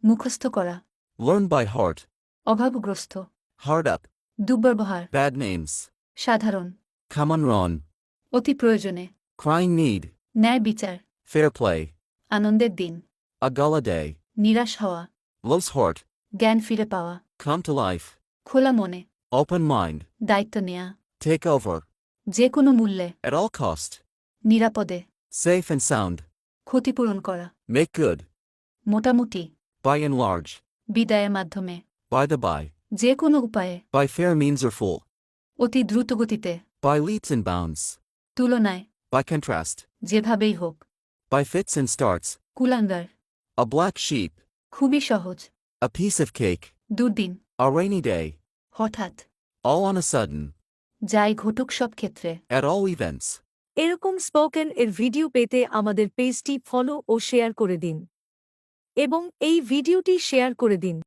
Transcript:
মুখস্থ করা, Learn by heart. অভাবগ্রস্ত, Hard up. দুর্ব্যবহার, Bad names. সাধারণ, Common run. অতি প্রয়োজনে, Crying need. ন্যায় বিচার, Fair play. আনন্দের দিন, A gala day. নিরাশ হওয়া, Love's heart. জ্ঞান ফিরে পাওয়া, Come to life. খোলা মনে, Open mind. দায়িত্ব নেয়া, Take over. যে কোনো মূল্যে, At all cost. নিরাপদে, Safe and sound. ক্ষতিপূরণ করা, Make good. মোটামুটি, By and large. বিদায়ের মাধ্যমে, By the by. যে কোনো উপায়ে, By fair means or full. অতি দ্রুতগতিতে, By leaps and bounds. তুলনায়, By contrast. যেভাবেই হোক, By fits and starts. কুলাঙ্গার, A black sheep. খুবই সহজ, A piece of cake. দুর্দিন, A rainy day. হঠাৎ, All on a sudden. যাই ঘটুক সব ক্ষেত্রে। At all events. এরকম স্পোকেন এর ভিডিও পেতে আমাদের পেজটি ফলো ও শেয়ার করে দিন এবং এই ভিডিওটি শেয়ার করে দিন।